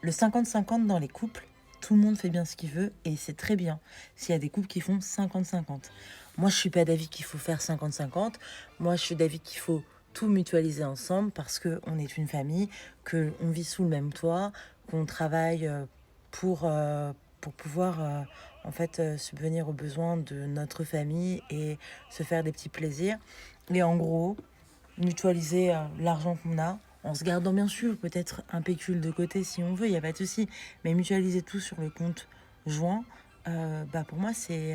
Le 50-50 dans les couples, tout le monde fait bien ce qu'il veut et c'est très bien s'il y a des couples qui font 50-50. Moi, je suis pas d'avis qu'il faut faire 50-50. Moi, je suis d'avis qu'il faut tout mutualiser ensemble parce qu'on est une famille, qu'on vit sous le même toit, qu'on travaille pour, euh, pour pouvoir subvenir aux besoins de notre famille et se faire des petits plaisirs. Et en gros, mutualiser l'argent qu'on a, en se gardant bien sûr peut-être un pécule de côté si on veut, il n'y a pas de souci, mais mutualiser tout sur le compte joint, pour moi c'est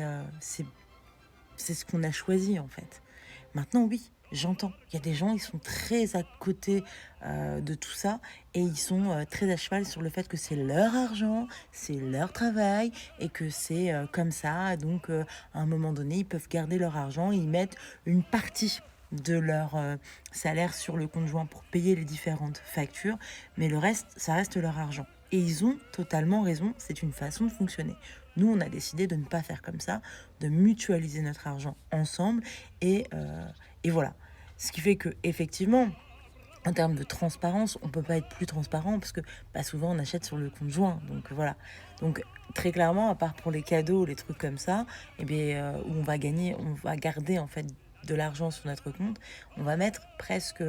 ce qu'on a choisi en fait. Maintenant oui, j'entends, il y a des gens, ils sont très à côté de tout ça et ils sont très à cheval sur le fait que c'est leur argent, c'est leur travail et que c'est comme ça. Donc à un moment donné, ils peuvent garder leur argent, ils mettent une partie de leur salaire sur le compte joint pour payer les différentes factures, mais le reste, ça reste leur argent. Et ils ont totalement raison, c'est une façon de fonctionner. Nous, on a décidé de ne pas faire comme ça, de mutualiser notre argent ensemble et voilà. Ce qui fait que effectivement, en termes de transparence, on peut pas être plus transparent parce que souvent on achète sur le compte joint. Donc voilà. Donc très clairement, à part pour les cadeaux, les trucs comme ça, où on va garder en fait de l'argent sur notre compte, on va mettre presque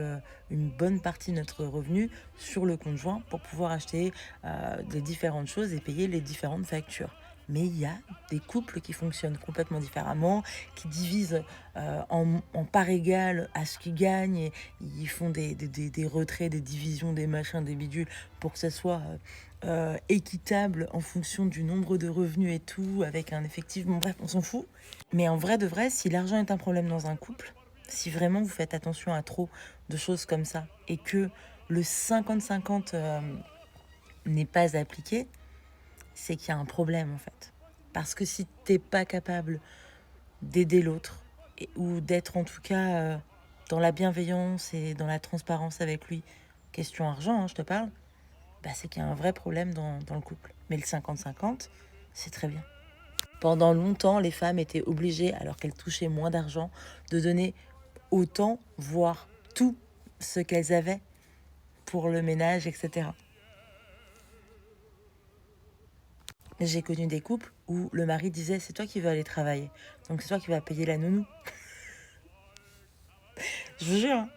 une bonne partie de notre revenu sur le compte joint pour pouvoir acheter des différentes choses et payer les différentes factures. Mais il y a des couples qui fonctionnent complètement différemment, qui divisent en part égale à ce qu'ils gagnent et ils font des retraits, des divisions, des machins, des bidules pour que ça soit équitable en fonction du nombre de revenus et tout, avec un effectif. Bon, bref, on s'en fout. Mais en vrai de vrai, si l'argent est un problème dans un couple, si vraiment vous faites attention à trop de choses comme ça et que le 50-50 n'est pas appliqué, c'est qu'il y a un problème en fait. Parce que si t'es pas capable d'aider l'autre ou d'être en tout cas dans la bienveillance et dans la transparence avec lui, question argent, hein, je te parle, c'est qu'il y a un vrai problème dans le couple. Mais le 50-50, c'est très bien. Pendant longtemps, les femmes étaient obligées, alors qu'elles touchaient moins d'argent, de donner autant, voire tout ce qu'elles avaient pour le ménage, etc. J'ai connu des couples où le mari disait c'est toi qui veux aller travailler, donc c'est toi qui vas payer la nounou. Je vous jure, hein.